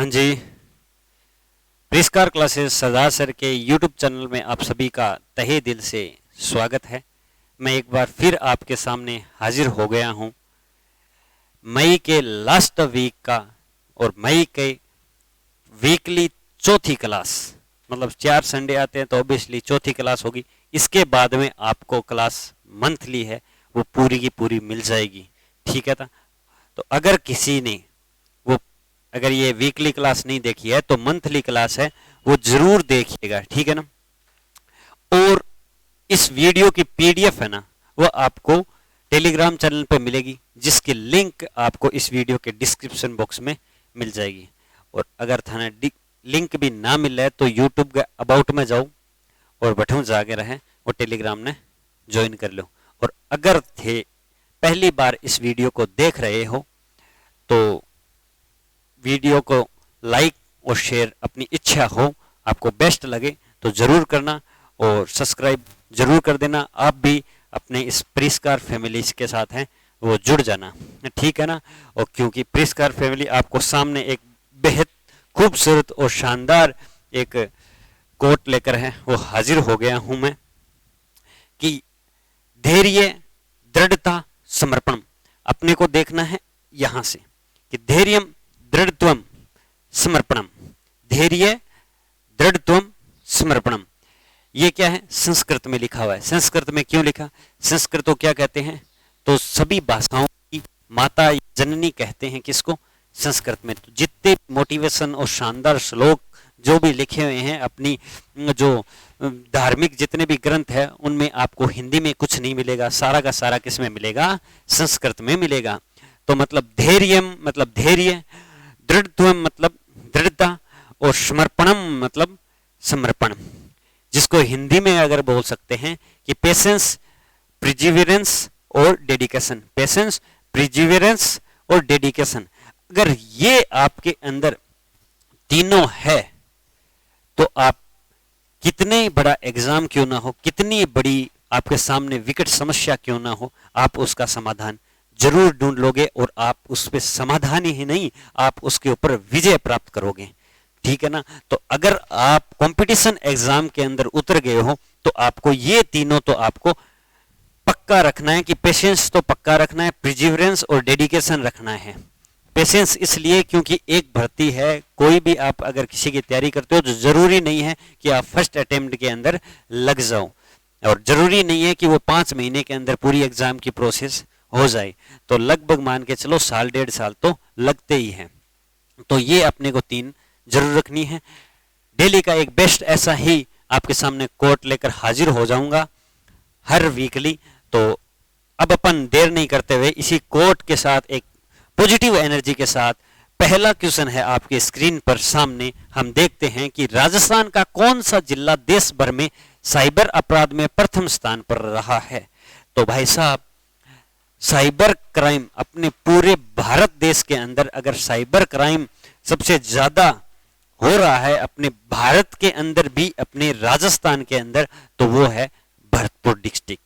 हाँ जी, प्रिस्कार क्लासेस सरदार सर के YouTube channel में आप सभी का तहे दिल से स्वागत है। मैं एक बार फिर आपके सामने हाजिर हो गया हूँ मई के लास्ट वीक का और मई के वीकली चौथी क्लास, मतलब 4 संडे आते हैं तो ऑब्वियसली चौथी क्लास होगी। इसके बाद में आपको क्लास मंथली है वो पूरी की पूरी मिल जाएगी, ठीक है। तो अगर किसी ने अगर ये वीकली क्लास नहीं देखी है तो मंथली क्लास है वो जरूर देखिएगा, ठीक है ना। और इस वीडियो की पीडीएफ है ना वो आपको टेलीग्राम चैनल पे मिलेगी, जिसकी लिंक आपको इस वीडियो के डिस्क्रिप्शन बॉक्स में मिल जाएगी। और अगर थाना लिंक भी ना मिल रहा है तो यूट्यूब के अबाउट में जाओ और बैठो जाके रहे और टेलीग्राम ने ज्वाइन कर लो। और अगर थे पहली बार इस वीडियो को देख रहे हो तो वीडियो को लाइक और शेयर अपनी इच्छा हो, आपको बेस्ट लगे तो जरूर करना और सब्सक्राइब जरूर कर देना। आप भी अपने इस प्रिस्कार फैमिली के साथ हैं वो जुड़ जाना, ठीक है ना। और क्योंकि प्रिस्कार फैमिली आपको सामने एक बेहद खूबसूरत और शानदार एक कोट लेकर है वो हाजिर हो गया हूं मैं कि धैर्य, दृढ़ता, समर्पण। अपने को देखना है यहां से कि धैर्यम दृढ़त्वम समर्पणम, धैर्य दृढ़त्वम समर्पणम। ये क्या है? संस्कृत में लिखा हुआ है। संस्कृत में क्यों लिखा? संस्कृत को क्या कहते हैं? तो सभी भाषाओं की माता जननी कहते हैं किसको? संस्कृत में। तो जितने मोटिवेशन और शानदार श्लोक जो भी लिखे हुए हैं, अपनी जो धार्मिक जितने भी ग्रंथ है उनमें आपको हिंदी में कुछ नहीं मिलेगा, सारा का सारा किस में मिलेगा? संस्कृत में मिलेगा। तो मतलब धैर्यम मतलब धैर्य, दृढ़त्वम मतलब दृढ़ता और समर्पणम मतलब समर्पण, जिसको हिंदी में अगर बोल सकते हैं कि पेशेंस, प्रिजिवेरेंस और डेडिकेशन। पेशेंस, प्रिजिवेरेंस और डेडिकेशन। अगर ये आपके अंदर तीनों है तो आप कितने बड़ा एग्जाम क्यों ना हो, कितनी बड़ी आपके सामने विकट समस्या क्यों ना हो, आप उसका समाधान जरूर ढूंढ लोगे और आप उस पे समाधान ही नहीं, आप उसके ऊपर विजय प्राप्त करोगे, ठीक है ना। तो अगर आप कंपटीशन एग्जाम के अंदर उतर गए हो तो आपको ये तीनों तो आपको पक्का रखना है कि पेशेंस तो पक्का रखना है, प्रिजिवरेंस और डेडिकेशन रखना है। पेशेंस इसलिए क्योंकि एक भर्ती है, कोई भी आप अगर किसी की तैयारी करते हो तो जरूरी नहीं है कि आप फर्स्ट अटेम्प्ट के अंदर लग जाओ, और जरूरी नहीं है कि वो 5 महीने के अंदर पूरी एग्जाम की प्रोसेस हो जाए। तो लगभग मान के चलो 1.5 साल तो लगते ही हैं। तो ये अपने को 3 जरूर रखनी है। डेली का एक बेस्ट ऐसा ही आपके सामने कोट लेकर हाजिर हो जाऊंगा हर वीकली। तो अब अपन देर नहीं करते हुए इसी कोट के साथ एक पॉजिटिव एनर्जी के साथ पहला क्वेश्चन है आपके स्क्रीन पर सामने। हम देखते हैं कि राजस्थान का कौन सा जिला देश भर में साइबर अपराध में प्रथम स्थान पर रहा है? तो भाई साहब, साइबर क्राइम अपने पूरे भारत देश के अंदर अगर साइबर क्राइम सबसे ज्यादा हो रहा है अपने भारत के अंदर भी, अपने राजस्थान के अंदर, तो वो है भरतपुर डिस्ट्रिक्ट।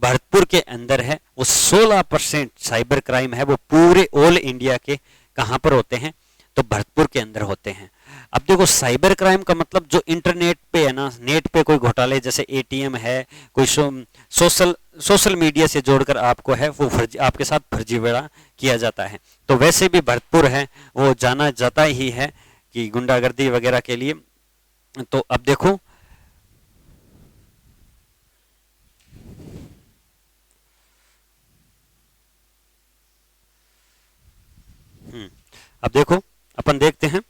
भरतपुर के अंदर है वो 16% साइबर क्राइम है वो पूरे ऑल इंडिया के कहां पर होते हैं? तो भरतपुर के अंदर होते हैं। अब देखो साइबर क्राइम का मतलब जो इंटरनेट पे है ना, नेट पे कोई घोटाले जैसे एटीएम है, कोई सोशल मीडिया से जोड़कर आपको है वो आपके साथ फर्जीवाड़ा किया जाता है। तो वैसे भी भरतपुर है वो जाना जाता ही है कि गुंडागर्दी वगैरह के लिए। तो अब देखो अब देखो अपन देखते हैं।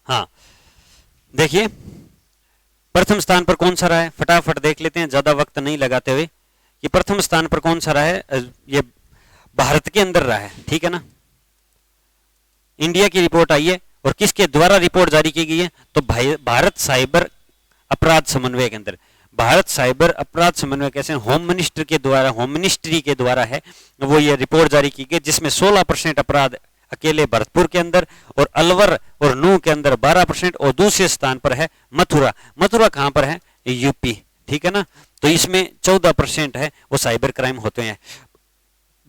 हाँ देखिए प्रथम स्थान पर कौन सा रहा है, फटाफट देख लेते हैं ज्यादा वक्त नहीं लगाते हुए कि प्रथम स्थान पर कौन सा रहा है। ये भारत के अंदर रहा है, ठीक है ना। इंडिया की रिपोर्ट आई है और किसके द्वारा रिपोर्ट जारी की गई है? तो भारत साइबर अपराध समन्वय के अंदर। भारत साइबर अपराध समन्वय कैसे? होम मिनिस्टर के द्वारा, होम मिनिस्ट्री के द्वारा है वो ये रिपोर्ट जारी की गई, जिसमें 16% अपराध अकेले भरतपुर के अंदर और अलवर और नूह के अंदर 12%, और दूसरे स्थान पर है मथुरा। मथुरा कहां पर है? यूपी, ठीक है ना। तो इसमें 14% है वो साइबर क्राइम होते हैं।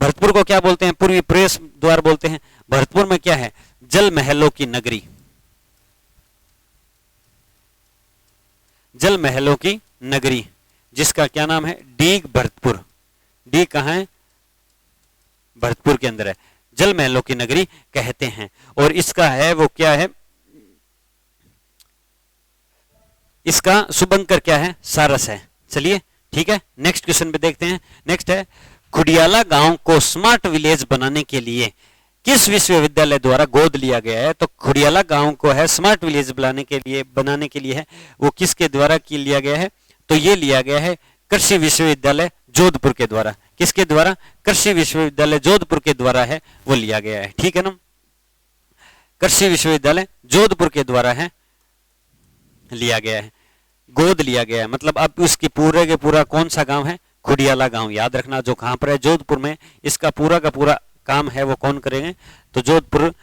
भरतपुर को क्या बोलते हैं? पूर्वी प्रवेश द्वार बोलते हैं। भरतपुर में क्या है? जल महलों की नगरी, जल महलों की नगरी, जिसका क्या नाम है? डीग भरतपुर। डीग कहाँ है? भरतपुर के अंदर है। जल महलों की नगरी कहते हैं। और इसका है वो क्या है? इसका शुभंकर क्या है? सारस है। चलिए ठीक है, नेक्स्ट क्वेश्चन पे देखते हैं। नेक्स्ट है, खुडियाला गांव को स्मार्ट विलेज बनाने के लिए किस विश्वविद्यालय द्वारा गोद लिया गया है? तो खुडियाला गांव को है स्मार्ट विलेज बनाने के लिए है, वो किसके द्वारा की लिया गया है? तो ये लिया गया है कृषि विश्वविद्यालय जोधपुर के द्वारा। किसके द्वारा? कृषि विश्वविद्यालय जोधपुर के द्वारा है वो लिया गया है। ठीक है ना, कृषि विश्वविद्यालय जोधपुर के द्वारा है लिया गया है, गोद लिया गया है। मतलब अब उसकी पूरे के पूरा कौन सा गांव है? खुडियाला गांव। याद रखना, जो कहां पर है? जोधपुर में। इसका पूरा का पूरा काम है वो कौन करेंगे? तो जोधपुर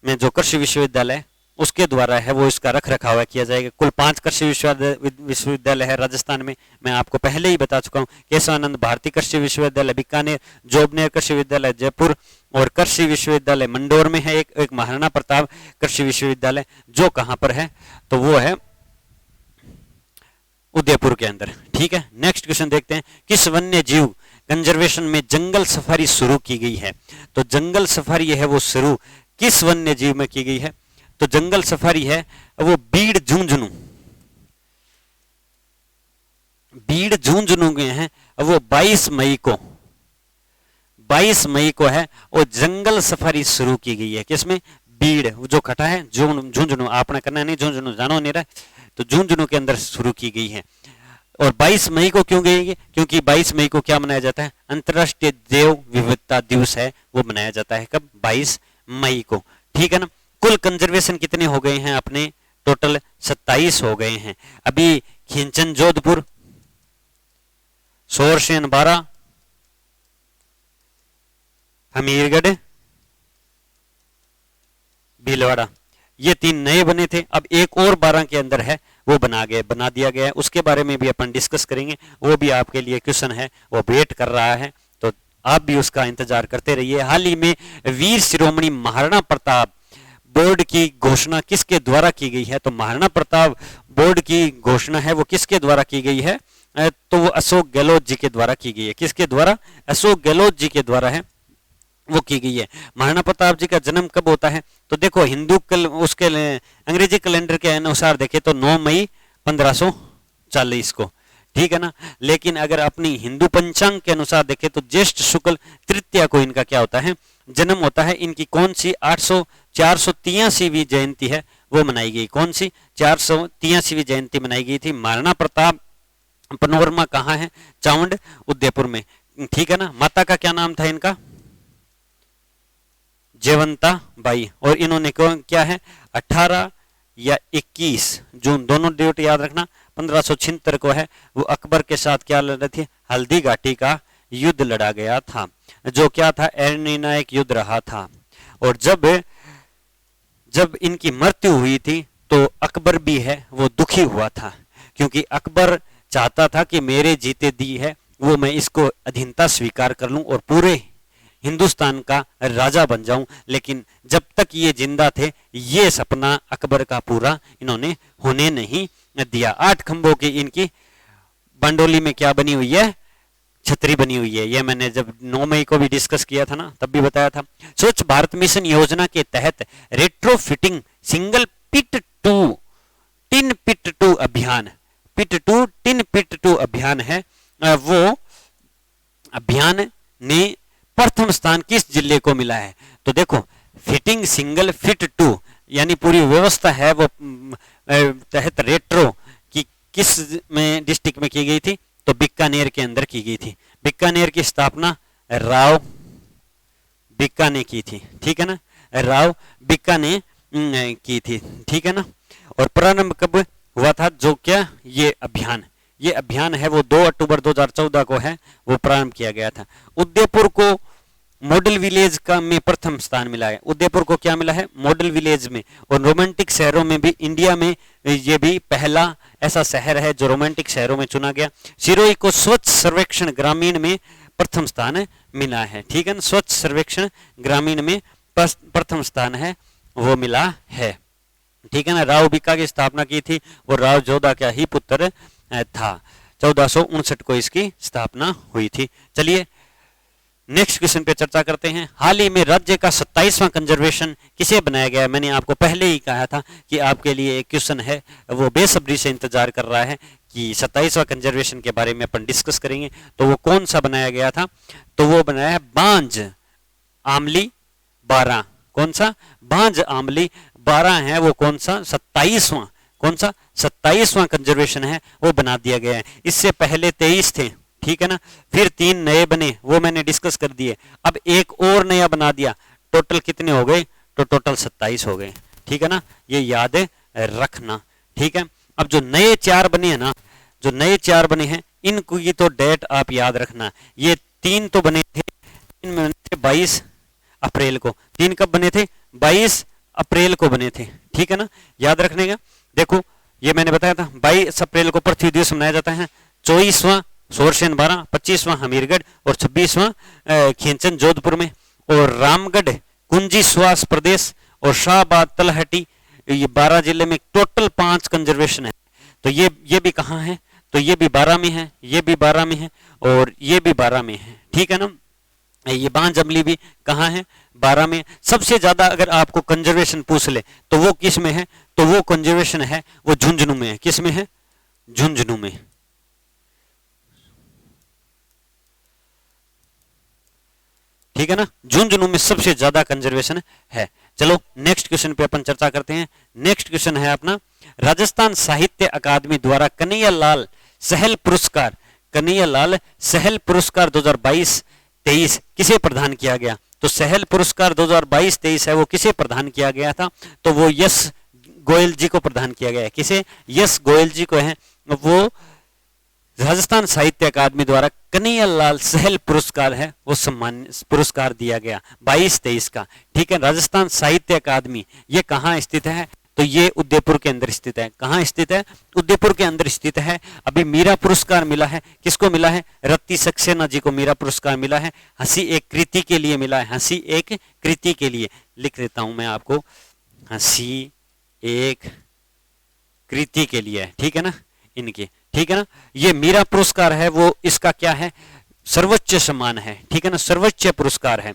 में जो कृषि विश्वविद्यालय उसके द्वारा है वो इसका रख रखाव किया जाएगा। कुल 5 कृषि विश्वविद्यालय है राजस्थान में। मैं आपको पहले ही बता चुका हूँ, केशवानंद भारती कृषि विश्वविद्यालय बीकानेर, जोबनेर कृषि विश्वविद्यालय जयपुर, और कृषि विश्वविद्यालय मंडोर में है एक महाराणा प्रताप कृषि विश्वविद्यालय, जो कहां पर है? तो वो है उदयपुर के अंदर। ठीक है, नेक्स्ट क्वेश्चन देखते हैं, किस वन्य जीव कंजर्वेशन में जंगल सफारी शुरू की गई है? तो जंगल सफारी है वो शुरू किस वन्य जीव में की गई है? तो जंगल सफारी है वो बीड़ झुंझुनू, बीड़ झुंझुनू में है वो 22 मई को है वो जंगल सफारी शुरू की गई है। किसमें? बीड़, जो खटा है झुंझुनू, आपने करना नहीं, झुंझुनू जानो नहीं रहा, तो झुंझुनू के अंदर शुरू की गई है। और 22 मई को क्यों गई है? क्योंकि 22 मई को क्या मनाया जाता है? अंतर्राष्ट्रीय जैव विविधता दिवस है वो मनाया जाता है। कब? 22 मई को। ठीक है ना। कुल कंजर्वेशन कितने हो गए हैं अपने? टोटल 27 हो गए हैं। अभी खिंचन जोधपुर, सोरसेन 12, हमीरगढ़, भीलवाड़ा, ये 3 नए बने थे। अब एक और 12 के अंदर है वो बना दिया गया है, उसके बारे में भी अपन डिस्कस करेंगे। वो भी आपके लिए क्वेश्चन है वो वेट कर रहा है, तो आप भी उसका इंतजार करते रहिए। हाल ही में वीर शिरोमणि महाराणा प्रताप बोर्ड की घोषणा किसके द्वारा की गई है? तो महाराणा प्रताप बोर्ड की घोषणा है वो किसके द्वारा की गई है? तो वो अशोक गहलोत जी के द्वारा की गई है। किसके द्वारा? अशोक गहलोत जी के द्वारा है वो की गई है। महाराणा प्रताप जी का जन्म कब होता है? तो देखो हिंदू उसके अंग्रेजी कैलेंडर के अनुसार देखें तो 9 मई 1540 को। ठीक है ना। लेकिन अगर अपनी हिंदू पंचांग के अनुसार देखें तो ज्येष्ठ शुक्ल तृतीया को इनका क्या होता है? जन्म होता है। इनकी कौन सी 483वीं जयंती है वो मनाई गई? कौन सी? 483वीं जयंती मनाई गई थी। महाराणा प्रताप पनोरमा कहाँ है? चावंड उदयपुर में। ठीक है ना। माता का क्या नाम था इनका? जयवंता बाई। और इन्होंने क्या है? 18 या 21 जून, दोनों डेट याद रखना, 1576 को है वो अकबर के साथ क्या लड़ा थी? हल्दी घाटी का युद्ध लड़ा गया था, जो क्या था? निर्णायक युद्ध रहा था। और जब इनकी मृत्यु हुई थी तो अकबर भी है वो दुखी हुआ था, क्योंकि अकबर चाहता था कि मेरे जीते दी है वो मैं इसको अधीनता स्वीकार कर लूं और पूरे हिंदुस्तान का राजा बन जाऊं। लेकिन जब तक ये जिंदा थे ये सपना अकबर का पूरा इन्होंने होने नहीं दिया। 8 खंभों की इनकी बंडोली में क्या बनी हुई है? छतरी बनी हुई है। ये मैंने जब 9 मई को भी डिस्कस किया था ना, तब भी बताया था। स्वच्छ भारत मिशन योजना के तहत retrofitting single pit to twin pit to अभियान, pit to twin pit to अभियान है वो अभियान ने प्रथम स्थान किस जिले को मिला है? तो देखो फिटिंग सिंगल फिट टू यानी पूरी व्यवस्था है वो तहत रेट्रो की किस में डिस्ट्रिक्ट में की गई थी? तो बीकानेर के अंदर की गई थी। बीकानेर की स्थापना राव बिक्का ने की थी। ठीक है ना। राव बिक्का ने की थी। ठीक है ना। और प्रारंभ कब हुआ था? जो क्या ये अभियान है वो 2 अक्टूबर 2014 को है वो प्रारंभ किया गया था। उदयपुर को मॉडल विलेज का में प्रथम स्थान मिला है। उदयपुर को क्या मिला है? मॉडल विलेज में। और रोमांटिक शहरों में भी इंडिया में ये भी पहला ऐसा शहर है जो रोमांटिक शहरों में चुना गया। सिरोही को स्वच्छ सर्वेक्षण ग्रामीण में प्रथम स्थान मिला है। ठीक है ना, स्वच्छ सर्वेक्षण ग्रामीण में प्रथम स्थान है वो मिला है। ठीक है ना, राव बीका की स्थापना की थी और राव जोधा का ही पुत्र था। 1459 को इसकी स्थापना हुई थी। चलिए नेक्स्ट क्वेश्चन पे चर्चा करते हैं। हाल ही में राज्य का 27वां कंजर्वेशन किसे बनाया गया है? मैंने आपको पहले ही कहा था कि आपके लिए एक क्वेश्चन है, वो बेसब्री से इंतजार कर रहा है कि 27वां कंजर्वेशन के बारे में अपन डिस्कस करेंगे। तो वो कौन सा बनाया गया था? तो वो बनाया है बांज आमली 12। कौन सा? बांज आमली 12 है वो कौन सा? 27वां। कौन सा? 27वां कंजर्वेशन है वो बना दिया गया है। इससे पहले 23 थे। ठीक है ना, फिर 3 नए बने वो मैंने डिस्कस कर दिए। अब एक और नया बना दिया, टोटल कितने हो गए? तो टोटल 27 हो गए। ठीक है ना, ये याद रखना। ठीक है, अब जो नए 4 बने हैं ना, जो नए 4 बने हैं इनकी तो डेट आप याद रखना। ये 3 तो बने थे, 3 बने थे 22 अप्रैल को। 3 कब बने थे? 22 अप्रैल को बने थे। ठीक है ना, याद रखने का। देखो ये मैंने बताया था 22 अप्रैल को पृथ्वी दिवस मनाया जाता है। 24वां सोरसेन 12, 25वां हमीरगढ़ और 26वां खींचन जोधपुर में, और रामगढ़ कुंजी सुहास प्रदेश और शाहबाद तलहटी ये 12 जिले में टोटल 5 कंजर्वेशन है। तो ये भी कहाँ है? तो ये भी 12 में है, ये भी 12 में है और ये भी 12 में है। ठीक है ना, ये बांज अमली भी कहाँ है? 12 में। सबसे ज्यादा अगर आपको कंजर्वेशन पूछ ले तो वो किस में है? तो वो कंजर्वेशन है वो झुंझुनू में है। किस में है? झुंझुनू में। ठीक है ना, झुंझुनू में सबसे ज्यादा कंजर्वेशन है। चलो नेक्स्ट क्वेश्चन पे अपन चर्चा करते हैं। नेक्स्ट क्वेश्चन है अपना, राजस्थान साहित्य अकादमी द्वारा कन्हैयालाल सहल पुरस्कार, कन्हैयालाल सहल पुरस्कार 2022-23 किसे प्रदान किया गया? तो सहल पुरस्कार 2022-23 है वो किसे प्रदान किया गया था? तो वो यश गोयल जी को प्रदान किया गया है। किसे? यश गोयल जी को है वो राजस्थान साहित्य अकादमी द्वारा कन्हैयालाल सहल पुरस्कार है वो सम्मान पुरस्कार दिया गया 22-23 का। ठीक है, राजस्थान साहित्य अकादमी ये कहाँ स्थित है? तो ये उदयपुर के अंदर स्थित है। कहाँ स्थित है? उदयपुर के अंदर स्थित है। अभी मीरा पुरस्कार मिला है, किसको मिला है? रत्ती सक्सेना जी को मीरा पुरस्कार मिला है। हंसी एक कृति के लिए मिला है, हंसी एक कृति के लिए। लिख देता हूं मैं आपको, हंसी एक कृति के लिए। ठीक है ना, इनके। ठीक है ना, ये मीरा पुरस्कार है वो इसका क्या है? सर्वोच्च सम्मान है। ठीक है ना, सर्वोच्च पुरस्कार है।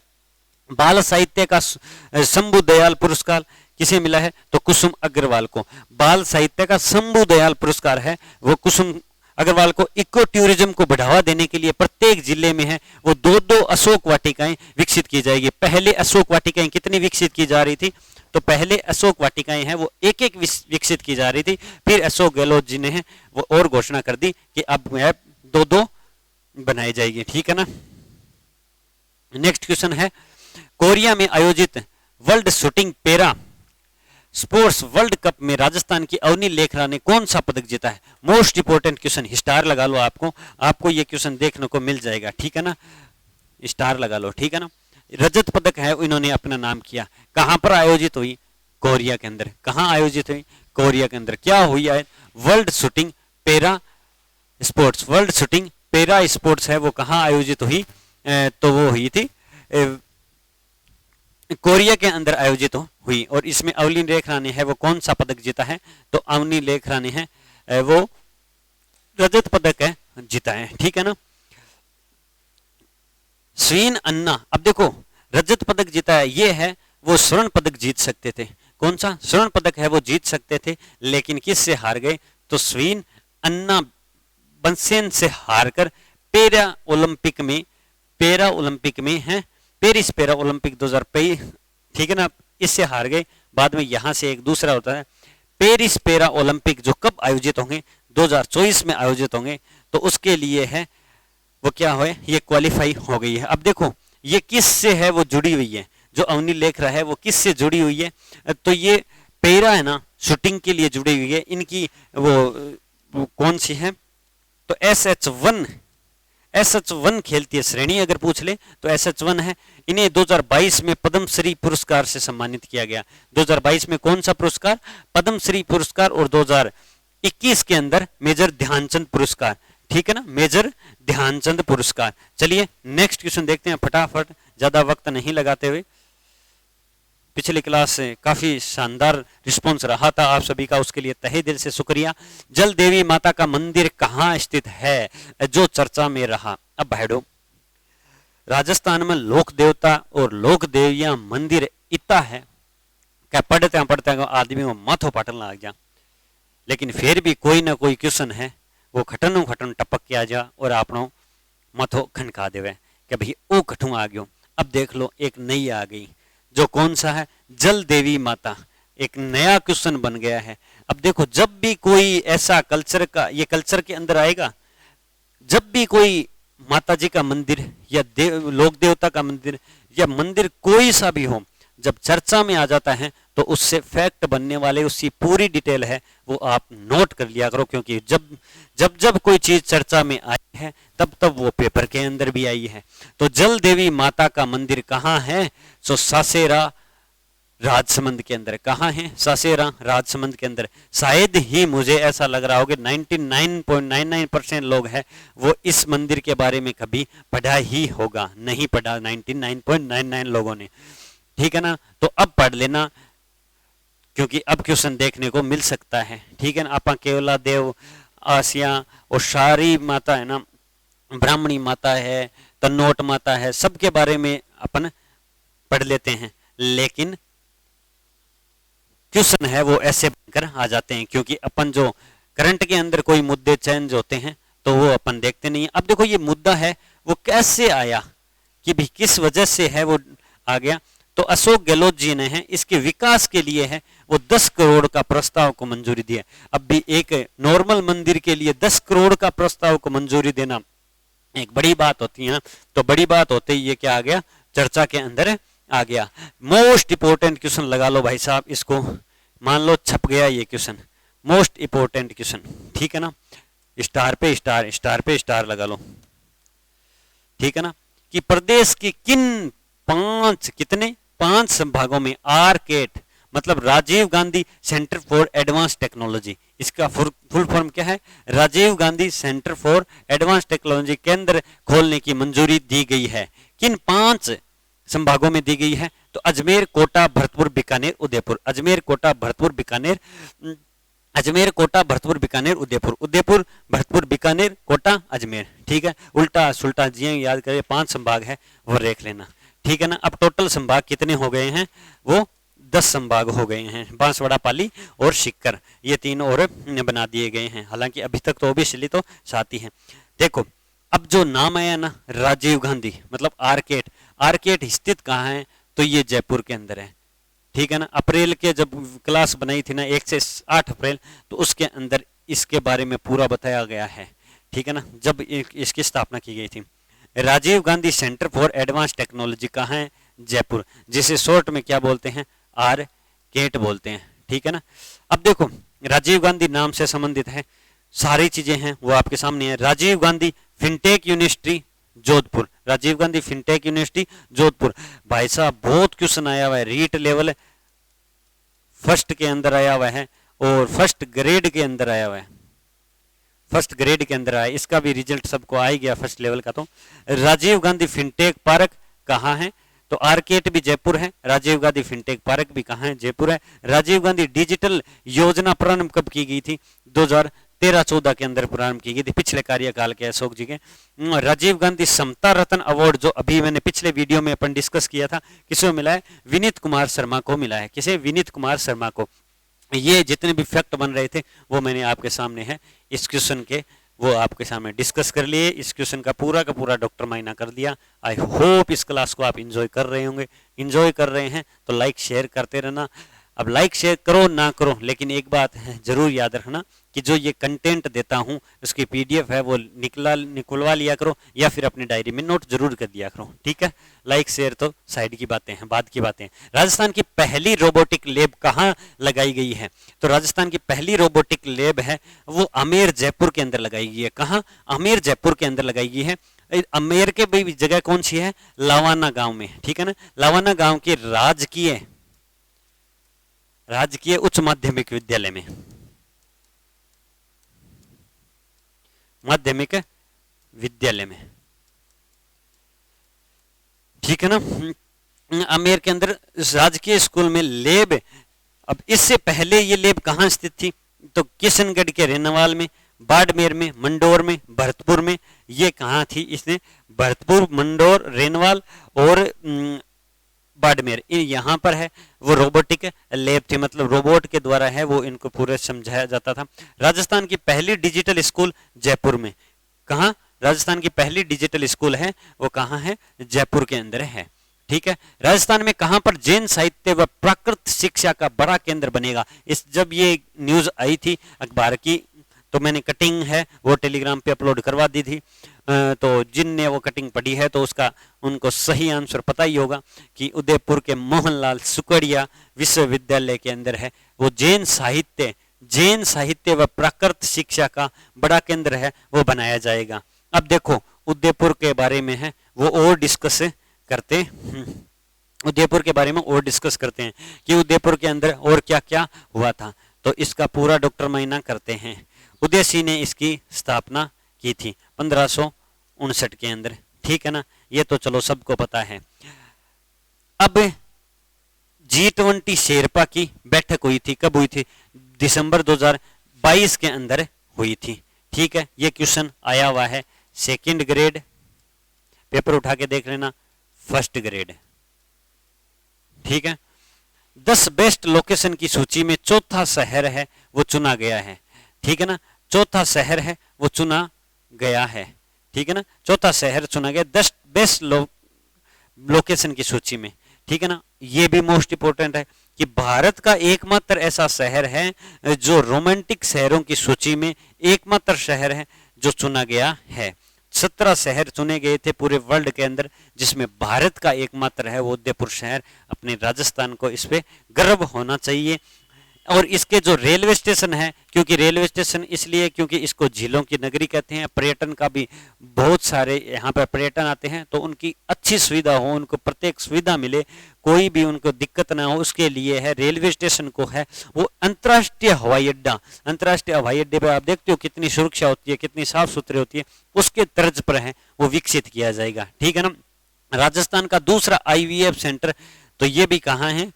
बाल साहित्य का शंभु दयाल पुरस्कार किसे मिला है? तो कुसुम अग्रवाल को। बाल साहित्य का शंभु दयाल पुरस्कार है वो कुसुम अग्रवाल को। इको टूरिज्म को बढ़ावा देने के लिए प्रत्येक जिले में है वो 2-2 अशोक वाटिकाएं विकसित की जाएगी। पहले अशोक वाटिकाएं कितनी विकसित की जा रही थी? तो पहले अशोक वाटिकाएं हैं वो एक-एक विकसित की जा रही थी। फिर अशोक गहलोत जी ने है वो और घोषणा कर दी कि अब 2-2 बनाई जाएगी। ठीक है ना, नेक्स्ट क्वेश्चन है, कोरिया में आयोजित world shooting para sports world cup में राजस्थान की अवनी लेखरा ने कौन सा पदक जीता है? मोस्ट इंपोर्टेंट क्वेश्चन, स्टार लगा लो। आपको ये क्वेश्चन देखने को मिल जाएगा। ठीक है ना, स्टार लगा लो। ठीक है ना, रजत पदक है इन्होंने अपना नाम किया। कहां पर आयोजित हुई? कोरिया के अंदर। कहां आयोजित हुई? कोरिया के अंदर। क्या हुई है? World shooting para sports. World shooting para sports है वो कहां आयोजित हुई? तो वो हुई थी कोरिया के अंदर आयोजित हुई। और इसमें अवनी लेखरा ने है वो कौन सा पदक जीता है? तो अवनी लेखरा ने है वो रजत पदक है जीता है। ठीक है ना, स्वीन अन्ना। अब देखो रजत पदक जीता है, ये है वो स्वर्ण पदक जीत सकते थे। कौन सा? स्वर्ण पदक है वो जीत सकते थे, लेकिन किससे हार गए? तो स्वीन अन्ना बंसेन से हारकर पैरा ओलंपिक में है पेरिस पैरा ओलंपिक 2023। ठीक है ना, इससे हार गए। बाद में यहां से एक दूसरा होता है पेरिस पैरा ओलंपिक जो कब आयोजित होंगे? 2024 में आयोजित होंगे। तो उसके लिए है वो क्या है? ये क्वालिफाई हो गई है। अब देखो ये किस से है वो जुड़ी हुई है, जो अवनी लेखरा है वो किस से जुड़ी हुई है? तो ये पैरा है ना, शूटिंग के लिए जुड़ी हुई है। इनकी वो कौन सी है? तो SH1 खेलती है श्रेणी। अगर पूछ ले तो SH1 है। इन्हें 2022 में पद्मश्री पुरस्कार से सम्मानित किया गया। 2022 में कौन सा पुरस्कार? पद्मश्री पुरस्कार। और 2021 के अंदर मेजर ध्यानचंद पुरस्कार ठीक है ना, मेजर ध्यानचंद पुरस्कार। चलिए नेक्स्ट क्वेश्चन देखते हैं फटाफट, ज्यादा वक्त नहीं लगाते हुए। पिछली क्लास से काफी शानदार रिस्पॉन्स रहा था आप सभी का, उसके लिए तहे दिल से शुक्रिया। जल देवी माता का मंदिर कहाँ स्थित है जो चर्चा में रहा? अब भाइयों, राजस्थान में लोक देवता और लोक देवियां मंदिर इतना है क्या पढ़ते हैं आदमी को माथो पाटन लग गया, लेकिन फिर भी कोई ना कोई क्वेश्चन है वो खटन खटन टपक के आ जा और आपनो माथो खनका देवे कि भाई ओ खटू आ गयो। अब देख लो एक नई आ गई, जो कौन सा है? जल देवी माता। एक नया क्वेश्चन बन गया है। अब देखो, जब भी कोई ऐसा कल्चर का, ये कल्चर के अंदर आएगा, जब भी कोई माता जी का मंदिर या लोक देवता का मंदिर या मंदिर कोई सा भी हो, जब चर्चा में आ जाता है तो उससे फैक्ट बनने वाले उसकी पूरी डिटेल है वो आप नोट कर लिया करो, क्योंकि जब कोई चीज चर्चा में आई है तब तब वो पेपर के अंदर भी आई है। तो जल देवी माता का मंदिर कहाँ है? सो सासेरा राजसमंद के अंदर। कहाँ है? सासेरा राजसमंद के अंदर। शायद ही मुझे ऐसा लग रहा होगा 99.99% लोग हैं वो इस मंदिर के बारे में कभी पढ़ा ही होगा, नहीं पढ़ा 99.99 लोगों ने, ठीक है ना। तो अब पढ़ लेना, क्योंकि अब क्वेश्चन देखने को मिल सकता है, ठीक है ना। आपा केवला देव, आसिया और सारी माता है ना, ब्राह्मणी माता है, तन्नोट माता है, सबके बारे में अपन पढ़ लेते हैं, लेकिन क्वेश्चन है वो ऐसे बनकर आ जाते हैं, क्योंकि अपन जो करंट के अंदर कोई मुद्दे चेंज होते हैं तो वो अपन देखते नहीं है। अब देखो ये मुद्दा है वो कैसे आया, कि भी किस वजह से है वो आ गया। तो अशोक गहलोत जी ने है इसके विकास के लिए है वो 10 करोड़ का प्रस्ताव को मंजूरी दी है। अब भी एक नॉर्मल मंदिर के लिए 10 करोड़ का प्रस्ताव को मंजूरी देना एक बड़ी बात होती है ना, तो बड़ी बात होते ही ये क्या आ गया? चर्चा के अंदर आ गया। मोस्ट इंपोर्टेंट क्वेश्चन लगा लो भाई साहब, इसको मान लो छप गया ये क्वेश्चन, मोस्ट इंपोर्टेंट क्वेश्चन, ठीक है ना। स्टार पे स्टार, स्टार पे स्टार लगा लो, ठीक है ना। कि प्रदेश की किन कितने 5 संभागों में आरकेट मतलब Rajiv Gandhi centre for advance technology, इसका फुल फॉर्म क्या है? Rajiv Gandhi centre for advance technology केंद्र खोलने की मंजूरी दी गई है। किन 5 संभागों में दी गई है? तो अजमेर, कोटा, भरतपुर, बीकानेर, उदयपुर। अजमेर, कोटा, भरतपुर, बीकानेर, अजमेर, कोटा, भरतपुर, बीकानेर, उदयपुर, उदयपुर, भरतपुर, बीकानेर, कोटा, अजमेर, ठीक है। उल्टा सुल्टा जी याद करें, 5 संभाग है वो देख लेना, ठीक है ना। अब टोटल संभाग कितने हो गए हैं? वो 10 संभाग हो गए हैं, बांसवाड़ा, पाली और सीकर, ये 3 और बना दिए गए हैं। हालांकि अभी तक तो ओबियसली तो साथ ही हैं। देखो अब जो नाम आया ना राजीव गांधी मतलब आरकेट, आरकेट स्थित कहाँ है? तो ये जयपुर के अंदर है, ठीक है ना। अप्रैल के जब क्लास बनाई थी ना 1 से 8 अप्रैल, तो उसके अंदर इसके बारे में पूरा बताया गया है, ठीक है ना, जब इसकी स्थापना की गई थी। Rajiv Gandhi centre for advance technology कहाँ है? जयपुर, जिसे शॉर्ट में क्या बोलते हैं? आर केट बोलते हैं, ठीक है ना। अब देखो राजीव गांधी नाम से संबंधित है, सारी चीजें हैं वो आपके सामने है। Rajiv Gandhi fintech university Jodhpur, Rajiv Gandhi fintech university Jodhpur. भाई साहब बहुत क्वेश्चन आया हुआ है, रीट लेवल फर्स्ट के अंदर आया हुआ है और फर्स्ट ग्रेड के अंदर आया हुआ है, फर्स्ट ग्रेड के अंदर आया, इसका भी रिजल्ट सबको आ ही गया फर्स्ट लेवल का। तो राजीव गांधी फिनटेक पार्क कहाँ है? तो आरकेट भी जयपुर है, राजीव गांधी फिनटेक पार्क भी कहाँ है? जयपुर है। राजीव गांधी डिजिटल योजना प्रारंभ कब की गई थी? 2013-14 के अंदर प्रारंभ की गई थी, पिछले कार्यकाल के अशोक जी के। राजीव गांधी समता रत्न अवार्ड जो अभी मैंने पिछले वीडियो में अपन डिस्कस किया था, किसको मिला है? विनीत कुमार शर्मा को मिला है। किसे? विनीत कुमार शर्मा को। ये जितने भी फैक्ट बन रहे थे वो मैंने आपके सामने है इस क्वेश्चन के, वो आपके सामने डिस्कस कर लिए। इस क्वेश्चन का पूरा डॉक्टर माइना कर दिया। आई होप इस क्लास को आप एंजॉय कर रहे होंगे। एंजॉय कर रहे हैं तो लाइक शेयर करते रहना। अब लाइक शेयर करो ना करो, लेकिन एक बात है जरूर याद रखना कि जो ये कंटेंट देता हूँ उसकी पीडीएफ है वो निकलवा लिया करो या फिर अपनी डायरी में नोट जरूर कर दिया करो, ठीक है। लाइक शेयर तो साइड की बातें हैं, बाद की बातें हैं। राजस्थान की पहली रोबोटिक लैब कहाँ लगाई गई है? तो राजस्थान की पहली रोबोटिक लैब है वो अमेर जयपुर के अंदर लगाई गई है। कहाँ? अमेर जयपुर के अंदर लगाई गई है। अमेर के भी जगह कौन सी है? लावाना गांव में, ठीक है ना। लावाना गांव के राजकीय उच्च माध्यमिक विद्यालय में, माध्यमिक विद्यालय में, ठीक है ना। आमेर के अंदर राजकीय स्कूल में लैब, अब इससे पहले ये लैब कहाँ स्थित थी, तो किशनगढ़ के रेनावाल में, बाड़मेर में, मंडोर में, भरतपुर में। ये कहाँ थी, इसने भरतपुर, मंडोर, रेनवाल और बाड़मेर, यहाँ पर है। वो रोबोटिक लैब थी, मतलब रोबोट के द्वारा है वो इनको पूरे समझाया जाता था। राजस्थान की पहली डिजिटल स्कूल जयपुर में, कहाँ, राजस्थान की पहली डिजिटल स्कूल है वो कहाँ है, जयपुर के अंदर है, ठीक है। राजस्थान में कहाँ पर जैन साहित्य व प्राकृत शिक्षा का बड़ा केंद्र बनेगा, इस जब ये न्यूज आई थी अखबार की तो मैंने कटिंग है वो टेलीग्राम पे अपलोड करवा दी थी। तो जिनने वो कटिंग पढ़ी है तो उसका उनको सही आंसर पता ही होगा कि उदयपुर के मोहनलाल सुकड़िया विश्वविद्यालय के अंदर है वो जैन साहित्य व प्राकृत शिक्षा का बड़ा केंद्र है वो बनाया जाएगा। अब देखो उदयपुर के बारे में है वो और डिस्कस करते उदयपुर के बारे में और डिस्कस करते हैं कि उदयपुर के अंदर और क्या क्या हुआ था, तो इसका पूरा डॉक्टर मायना करते हैं। उदय सिंह ने इसकी स्थापना की थी 1559 के अंदर, ठीक है ना, ये तो चलो सबको पता है। अब G20 शेरपा की बैठक हुई थी, कब हुई थी, दिसंबर 2022 के अंदर हुई थी, ठीक है। ये क्वेश्चन आया हुआ है सेकंड ग्रेड, पेपर उठा के देख लेना, फर्स्ट ग्रेड, ठीक है। 10 बेस्ट लोकेशन की सूची में चौथा शहर है वो चुना गया है, ठीक है ना, चौथा शहर है वो चुना गया है, ठीक है ना, चौथा शहर चुना गया 10 बेस्ट लोकेशन की सूची में, ठीक है ना। ये भी मोस्ट इंपोर्टेंट है कि भारत का एकमात्र ऐसा शहर है जो रोमांटिक शहरों की सूची में एकमात्र शहर है जो चुना गया है। 17 शहर चुने गए थे पूरे वर्ल्ड के अंदर, जिसमें भारत का एकमात्र है वो उदयपुर शहर। अपने राजस्थान को इस पे गर्व होना चाहिए। और इसके जो रेलवे स्टेशन है, क्योंकि रेलवे स्टेशन इसलिए क्योंकि इसको झीलों की नगरी कहते हैं, पर्यटन का भी बहुत सारे यहाँ पर पर्यटन आते हैं, तो उनकी अच्छी सुविधा हो, उनको प्रत्येक सुविधा मिले, कोई भी उनको दिक्कत ना हो, उसके लिए है रेलवे स्टेशन को है वो अंतर्राष्ट्रीय हवाई अड्डा। अंतर्राष्ट्रीय हवाई अड्डे पर आप देखते हो कितनी सुरक्षा होती है, कितनी साफ सुथरी होती है, उसके तर्ज पर है वो विकसित किया जाएगा, ठीक है ना। राजस्थान का दूसरा IVF सेंटर तो ये भी कहाँ है,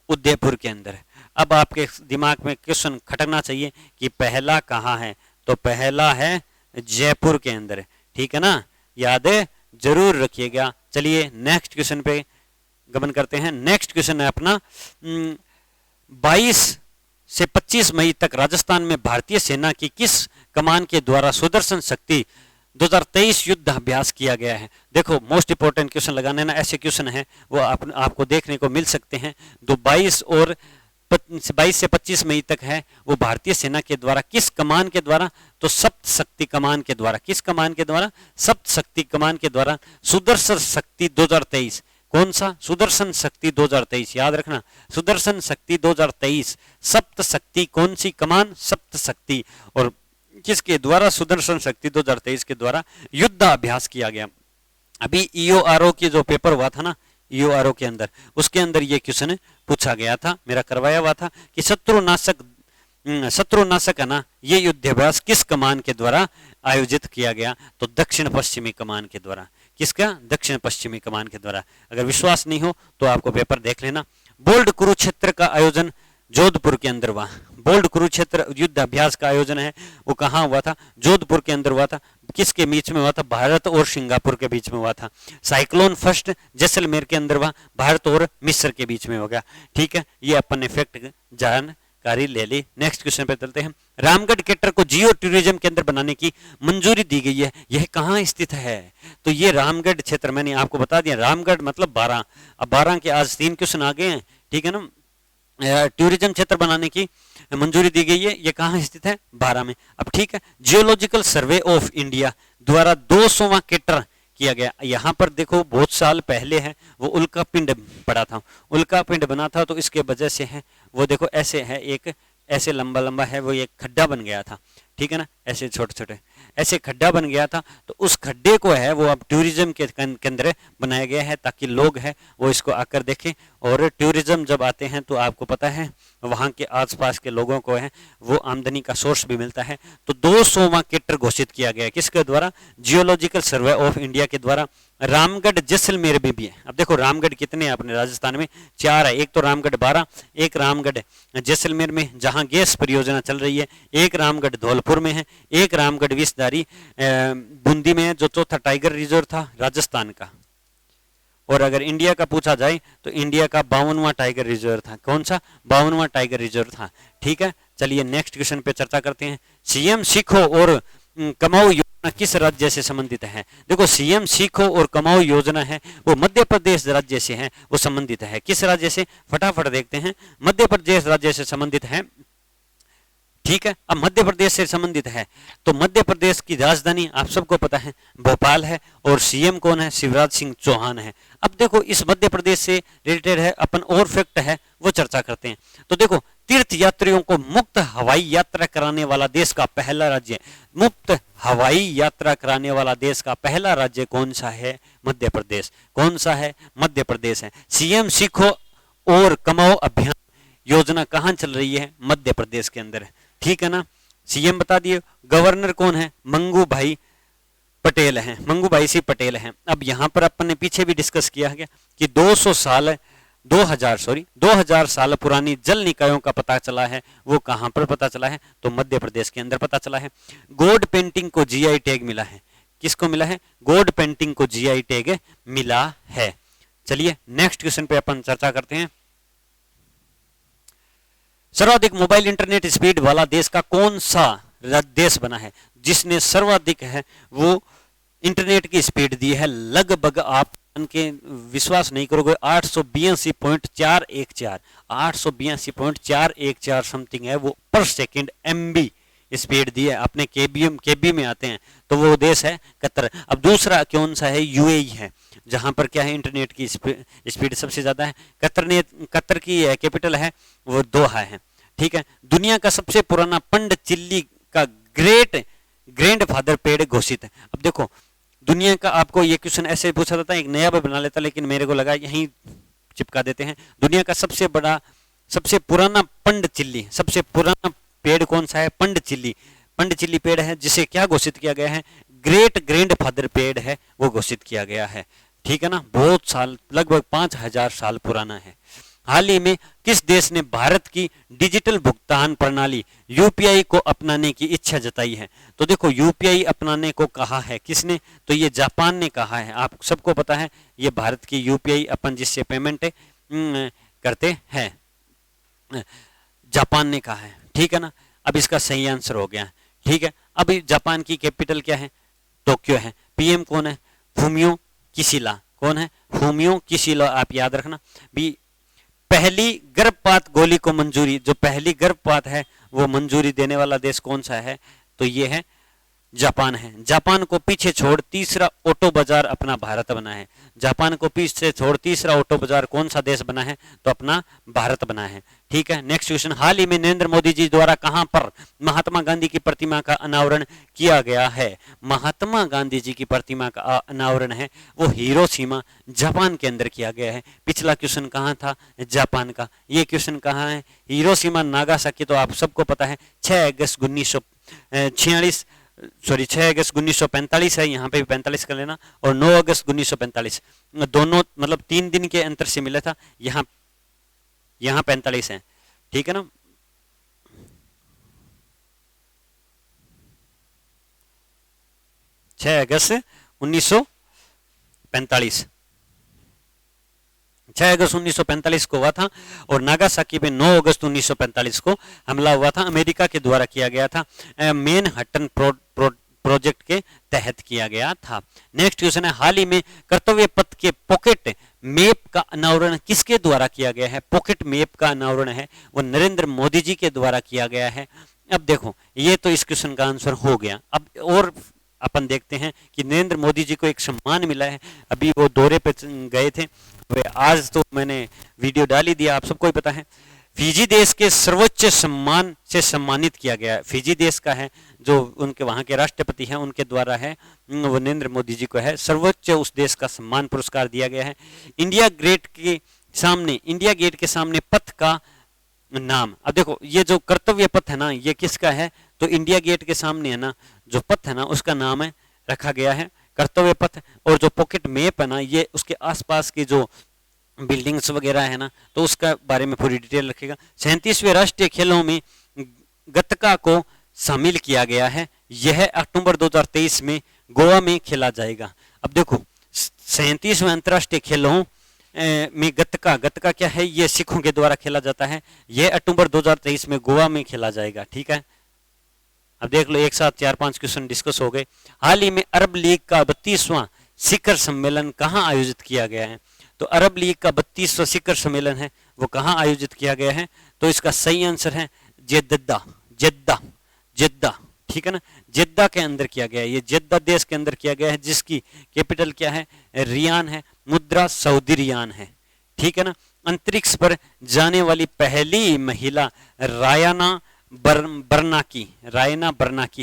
उदयपुर के अंदर है। अब आपके दिमाग में क्वेश्चन खटकना चाहिए कि पहला कहाँ है, तो पहला है जयपुर के अंदर, ठीक है ना, याद है जरूर रखिएगा। चलिए नेक्स्ट क्वेश्चन पे गमन करते हैं। नेक्स्ट क्वेश्चन है अपना 22 से 25 मई तक राजस्थान में भारतीय सेना की किस कमान के द्वारा सुदर्शन शक्ति 2023 युद्ध अभ्यास किया गया है। देखो मोस्ट इंपोर्टेंट क्वेश्चन लगाने ना, ऐसे क्वेश्चन है वो आपको देखने को मिल सकते हैं। 22 से 25 मई तक है वो भारतीय सेना के द्वारा किस कमान के द्वारा, तो सप्त शक्ति कमान के द्वारा। किस कमान के द्वारा, सप्त शक्ति कमान के द्वारा सुदर्शन शक्ति 2023। कौन सा, सुदर्शन शक्ति 2023, याद रखना, सुदर्शन शक्ति 2023। सप्त शक्ति कौन सी कमान, सप्त शक्ति, और किसके द्वारा, सुदर्शन शक्ति 2023 के द्वारा युद्ध अभ्यास किया गया। अभी EORO की जो पेपर हुआ था ना, EORO के अंदर, उसके अंदर ये क्वेश्चन पूछा गया था, मेरा करवाया हुआ था कि शत्रुनाशक है ना, ये युद्धाभ्यास किस कमान के द्वारा आयोजित किया गया, तो दक्षिण पश्चिमी कमान के द्वारा। किसका, दक्षिण पश्चिमी कमान के द्वारा। अगर विश्वास नहीं हो तो आपको पेपर देख लेना। बोल्ड कुरुक्षेत्र का आयोजन जोधपुर के अंदर हुआ। बोल्ड कुरुक्षेत्र युद्ध अभ्यास का आयोजन है वो कहाँ हुआ था, जोधपुर के अंदर हुआ था। किसके बीच में हुआ था, भारत और सिंगापुर के बीच में हुआ था। साइक्लोन फर्स्ट जैसलमेर के अंदर हुआ, भारत और मिस्र के बीच में हो गया, ठीक है। ये अपन ने फैक्ट जानकारी ले ली। नेक्स्ट क्वेश्चन पे चलते हैं। रामगढ़ केटर को जियो टूरिज्म के अंदर बनाने की मंजूरी दी गई है, यह कहाँ स्थित है, तो ये रामगढ़ क्षेत्र, मैंने आपको बता दिया रामगढ़ मतलब 12। अब 12 के आज 3 क्वेश्चन आ गए हैं, ठीक है ना। टूरिज्म क्षेत्र बनाने की मंजूरी दी गई है, ये कहाँ स्थित है, 12 में। अब ठीक है, जियोलॉजिकल सर्वे ऑफ इंडिया द्वारा 200वां केटर किया गया। यहाँ पर देखो बहुत साल पहले है वो उल्का पिंड पड़ा था, उल्का पिंड बना था, तो इसके वजह से है वो देखो ऐसे है, एक ऐसे लंबा लंबा है वो एक खड्डा बन गया था, ठीक है ना, ऐसे छोटे छोटे ऐसे खड्डा बन गया था। तो उस खड्डे को है वो अब टूरिज्म के अंदर बनाया गया है ताकि लोग हैं वो इसको आकर देखें। और टूरिज्म जब आते हैं तो आपको पता है वहाँ के आसपास के लोगों को है वो आमदनी का सोर्स भी मिलता है। तो 200वां केटर घोषित किया गया है किसके द्वारा, जियोलॉजिकल सर्वे ऑफ इंडिया के द्वारा। रामगढ़ जैसलमेर में भी है। अब देखो रामगढ़ कितने हैं अपने राजस्थान में, 4 है। एक तो रामगढ़ 12, एक रामगढ़ जैसलमेर में जहां गैस परियोजना चल रही है, एक रामगढ़ धौलपुर में है, एक रामगढ़ विषधारी बूंदी में है जो चौथा टाइगर रिजर्व था राजस्थान का। और अगर इंडिया का पूछा जाए तो इंडिया का 52वां टाइगर रिजर्व था। कौन सा, 52वां टाइगर रिजर्व था। ठीक है, चलिए नेक्स्ट क्वेश्चन पे चर्चा करते हैं। सीएम सीखो और कमाओ योजना किस राज्य से संबंधित है। देखो सीएम सीखो और कमाओ योजना है वो मध्य प्रदेश राज्य से है, वो संबंधित है किस राज्य से, फटाफट देखते हैं। मध्य प्रदेश राज्य से संबंधित है। ठीक है, अब मध्य प्रदेश से संबंधित है तो मध्य प्रदेश की राजधानी आप सबको पता है भोपाल है और सीएम कौन है, शिवराज सिंह चौहान है। अब देखो इस मध्य प्रदेश से रिलेटेड है अपन और फैक्ट है वो चर्चा करते हैं। तो देखो तीर्थ यात्रियों को मुफ्त हवाई यात्रा कराने वाला देश का पहला राज्य, मुफ्त हवाई यात्रा कराने वाला देश का पहला राज्य कौन सा है, मध्य प्रदेश। कौन सा है, मध्य प्रदेश है। सीएम सीखो और कमाओ अभियान योजना कहां चल रही है, मध्य प्रदेश के अंदर है। ठीक है ना, सीएम बता दिए। गवर्नर कौन है, मंगू भाई पटेल हैं, मंगू भाई सिंह पटेल हैं। अब यहां पर अपन ने पीछे भी डिस्कस किया गया कि 2000 साल पुरानी जल निकायों का पता चला है, वो कहां पर पता चला है, तो मध्य प्रदेश के अंदर पता चला है। गोड पेंटिंग को जीआई टैग मिला है, किसको मिला है, गोड पेंटिंग को जीआई टैग मिला है। चलिए नेक्स्ट क्वेश्चन पे अपन चर्चा करते हैं। सर्वाधिक मोबाइल इंटरनेट स्पीड वाला देश का कौन सा देश बना है, जिसने सर्वाधिक है वो इंटरनेट की स्पीड दी है, लगभग आप उनके विश्वास नहीं करोगे 882.414 882.414 समथिंग है वो पर सेकंड एमबी स्पीड दी है। अपने केबी में आते हैं तो वो देश है कतर। अब दूसरा कौन सा है, यूएई है, जहां पर क्या है इंटरनेट की स्पीड सबसे ज्यादा है। कतर की कैपिटल है वो दोहा है। ठीक है, दुनिया का सबसे पुराना पंड चिल्ली का ग्रैंड फादर पेड़ घोषित है। अब देखो दुनिया का, आपको ये क्वेश्चन ऐसे पूछा जाता है, एक नया भी बना लेता लेकिन मेरे को लगा यहीं चिपका देते हैं। दुनिया का सबसे पुराना पंड चिल्ली, सबसे पुराना पेड़ कौन सा है, पंड चिल्ली पेड़ है, जिसे क्या घोषित किया गया है, ग्रैंड फादर पेड़ है वो घोषित किया गया है। ठीक है ना, बहुत साल, लगभग 5000 साल पुराना है। हाल ही में किस देश ने भारत की डिजिटल भुगतान प्रणाली यूपीआई को अपनाने की इच्छा जताई है। तो देखो यूपीआई अपनाने को कहा है किसने, तो ये जापान ने कहा है। आप सबको पता है ये भारत की यूपीआई अपन जिससे पेमेंट करते हैं, जापान ने कहा है। ठीक है ना, अब इसका सही आंसर हो गया। ठीक है, अब जापान की कैपिटल क्या है, टोक्यो है। पीएम कौन है, फूमियो किशिदा। कौन है, फूमियो किशिदा, आप याद रखना भी। पहली गर्भपात गोली को मंजूरी, जो पहली गर्भपात है वो मंजूरी देने वाला देश कौन सा है, तो ये है जापान है। जापान को पीछे छोड़ तीसरा ऑटो बाजार अपना भारत बना है। जापान को पीछे छोड़ तीसरा ऑटो बाजार कौन सा देश बना है, तो अपना भारत बना है। ठीक है, नेक्स्ट क्वेश्चन। हाल ही में नरेंद्र मोदी जी द्वारा कहां पर महात्मा गांधी की प्रतिमा का अनावरण किया गया है। महात्मा गांधी जी की प्रतिमा का अनावरण है वो हिरोशिमा जापान के अंदर किया गया है। पिछला क्वेश्चन कहां था, जापान का। ये क्वेश्चन कहां है, हिरोशिमा नागासाकी, तो आप सबको पता है 6 अगस्त 1945 है, यहाँ पे भी 45 कर लेना, और 9 अगस्त 1945 दोनों मतलब 3 दिन के अंतर से मिला था। यहाँ 45 है। ठीक है ना, छह अगस्त 1945 6 अगस्त 1945 को हुआ था, और नागासाकी में 9 अगस्त 1945 को हमला हुआ था, अमेरिका के द्वारा किया गया था, मैनहट्टन प्रोजेक्ट के तहत किया गया था। नेक्स्ट क्वेश्चन है, हाल ही में कर्तव्य पथ के पॉकेट मैप का अनावरण किसके द्वारा किया गया है। पॉकेट मैप का अनावरण है वो नरेंद्र मोदी जी के द्वारा किया गया है। अब देखो ये तो इस क्वेश्चन का आंसर हो गया। अब और अपन देखते हैं कि नरेंद्र मोदी जी को एक सम्मान मिला है, अभी वो दौरे पे गए थे, वे आज तो मैंने वीडियो डाल ही दिया, आप सबको ही पता है। फिजी देश के सर्वोच्च सम्मान से सम्मानित किया गया है। फिजी देश का है, जो उनके वहाँ के राष्ट्रपति हैं उनके द्वारा है, वो नरेंद्र मोदी जी को है, सर्वोच्च उस देश का सम्मान पुरस्कार दिया गया है। इंडिया गेट के सामने पथ का नाम, अब देखो ये जो कर्तव्य पथ है ना, ये किसका है, तो इंडिया गेट के सामने है ना जो पथ है ना उसका नाम है रखा गया है कर्तव्य पथ। और जो पॉकेट मैप है ना, ये उसके आसपास की जो बिल्डिंग्स वगैरह है ना, तो उसका बारे में पूरी डिटेल रखेगा। 37वें राष्ट्रीय खेलों में गतका को शामिल किया गया है। यह अक्टूबर 2023 में गोवा में खेला जाएगा। अब देखो 37वें अंतर्राष्ट्रीय खेलों में गतका क्या है, ये सिखों के द्वारा खेला जाता है। यह अक्टूबर 2023 में गोवा में खेला जाएगा। ठीक है, अब देख लो एक साथ 4-5 क्वेश्चन डिस्कस हो गए। हाल ही में अरब लीग का 32वां शिखर सम्मेलन कहाँ आयोजित किया गया है, तो अरब लीग का 32वां शिखर सम्मेलन है वो कहाँ आयोजित किया गया है, तो इसका सही आंसर है जेद्दा। ठीक है ना, जेद्दा के अंदर किया गया है, ये जेद्दा देश के अंदर किया गया है, जिसकी कैपिटल क्या है, रियान है, मुद्रा सऊदी रियान है। ठीक है ना, अंतरिक्ष पर जाने वाली पहली महिला रायना बर्नाकी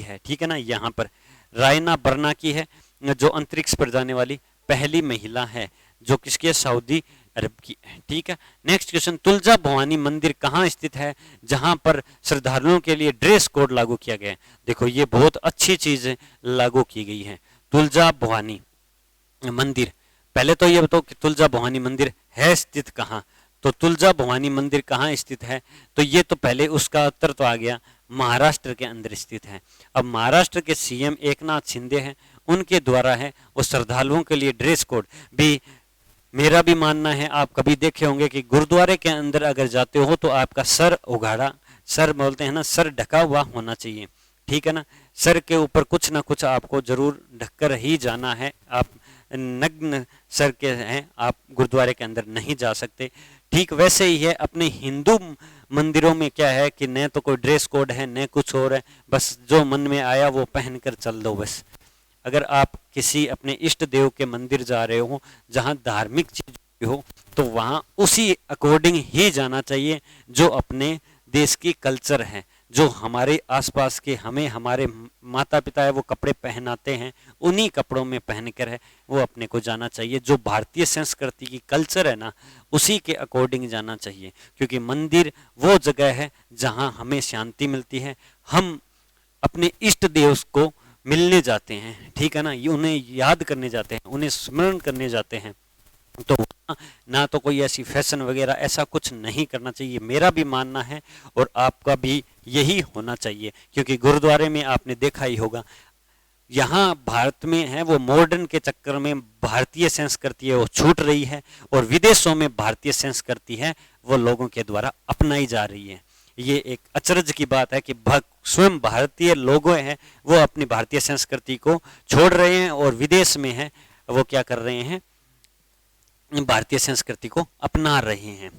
है। ठीक है ना, यहाँ पर रायना बर्नाकी है जो अंतरिक्ष पर जाने वाली पहली महिला है, जो किसके, सऊदी अरब की। ठीक है, नेक्स्ट क्वेश्चन, तुलजा भवानी मंदिर कहाँ स्थित है जहां पर श्रद्धालुओं के लिए ड्रेस कोड लागू किया गया है। देखो ये बहुत अच्छी चीज लागू की गई है, तुलजा भवानी मंदिर। पहले तो ये बताओ कि तुलजा भवानी मंदिर है स्थित कहाँ, तो तुलजा भवानी मंदिर कहाँ स्थित है, तो ये तो पहले उसका उत्तर तो आ गया, महाराष्ट्र के अंदर स्थित है। अब महाराष्ट्र के सीएम एकनाथ शिंदे हैं, उनके द्वारा है वो श्रद्धालुओं के लिए ड्रेस कोड भी। मेरा भी मानना है, आप कभी देखे होंगे कि गुरुद्वारे के अंदर अगर जाते हो तो आपका सर उघाड़ा, सर बोलते हैं ना, सर ढका हुआ होना चाहिए। ठीक है ना, सर के ऊपर कुछ ना कुछ आपको जरूर ढककर ही जाना है। आप नग्न सर के हैं, आप गुरुद्वारे के अंदर नहीं जा सकते। ठीक वैसे ही है अपने हिंदू मंदिरों में क्या है कि न तो कोई ड्रेस कोड है न कुछ और है, बस जो मन में आया वो पहनकर चल दो बस। अगर आप किसी अपने इष्ट देव के मंदिर जा रहे हो जहाँ धार्मिक चीज हो, तो वहाँ उसी अकॉर्डिंग ही जाना चाहिए जो अपने देश की कल्चर है, जो हमारे आसपास के हमें हमारे माता पिता है वो कपड़े पहनाते हैं, उन्हीं कपड़ों में पहनकर है वो अपने को जाना चाहिए। जो भारतीय संस्कृति की कल्चर है ना, उसी के अकॉर्डिंग जाना चाहिए, क्योंकि मंदिर वो जगह है जहाँ हमें शांति मिलती है। हम अपने इष्ट देव को मिलने जाते हैं, ठीक है ना, ये उन्हें याद करने जाते हैं, उन्हें स्मरण करने जाते हैं। तो ना तो कोई ऐसी फैशन वगैरह ऐसा कुछ नहीं करना चाहिए, मेरा भी मानना है और आपका भी यही होना चाहिए। क्योंकि गुरुद्वारे में आपने देखा ही होगा, यहाँ भारत में है वो मॉडर्न के चक्कर में भारतीय संस्कृति है वो छूट रही है, और विदेशों में भारतीय संस्कृति है वो लोगों के द्वारा अपनाई जा रही है। ये एक अचरज की बात है कि स्वयं भारतीय लोग हैं वो अपनी भारतीय संस्कृति को छोड़ रहे हैं, और विदेश में है वो क्या कर रहे हैं, भारतीय संस्कृति को अपना रहे हैं।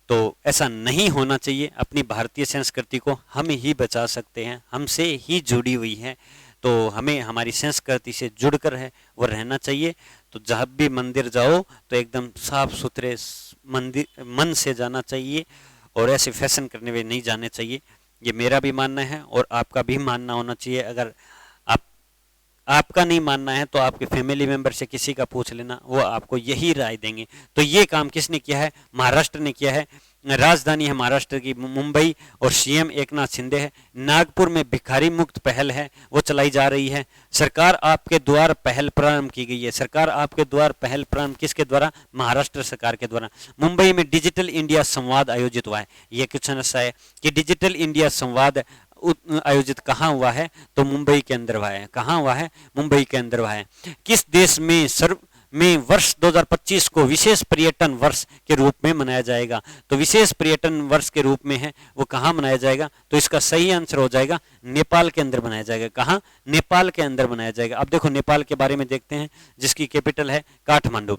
तो ऐसा नहीं होना चाहिए। अपनी भारतीय संस्कृति को हम ही बचा सकते हैं, हमसे ही जुड़ी हुई है, तो हमें हमारी संस्कृति से जुड़कर है वो रहना चाहिए। तो जब भी मंदिर जाओ तो एकदम साफ सुथरे मंदिर मन से जाना चाहिए, और ऐसे फैशन करने में नहीं जाने चाहिए। ये मेरा भी मानना है और आपका भी मानना होना चाहिए। अगर आपका नहीं मानना है तो आपके फैमिली मेंबर से किसी का पूछ लेना, वो आपको यही राय देंगे। तो ये काम किसने किया है, महाराष्ट्र ने किया है। राजधानी है महाराष्ट्र की मुंबई, और सीएम एकनाथ शिंदे है। नागपुर में भिखारी मुक्त पहल है वो चलाई जा रही है। सरकार आपके द्वार पहल प्रारंभ की गई है। सरकार आपके द्वार पहल प्रारंभ किसके द्वारा, महाराष्ट्र सरकार के द्वारा। मुंबई में डिजिटल इंडिया संवाद आयोजित हुआ है। ये क्वेश्चन ऐसा है कि डिजिटल इंडिया संवाद आयोजित कहाँ हुआ है, तो मुंबई के अंदर हुआ है। कहाँ हुआ है, मुंबई के अंदर हुआ है। किस देश में वर्ष 2025 को विशेष पर्यटन वर्ष के रूप में मनाया जाएगा, तो विशेष पर्यटन वर्ष के रूप में है वो कहाँ मनाया जाएगा, तो इसका सही आंसर हो जाएगा नेपाल के अंदर बनाया जाएगा। कहाँ, नेपाल के अंदर बनाया जाएगा। अब देखो नेपाल के बारे में देखते हैं, जिसकी कैपिटल है काठमांडू।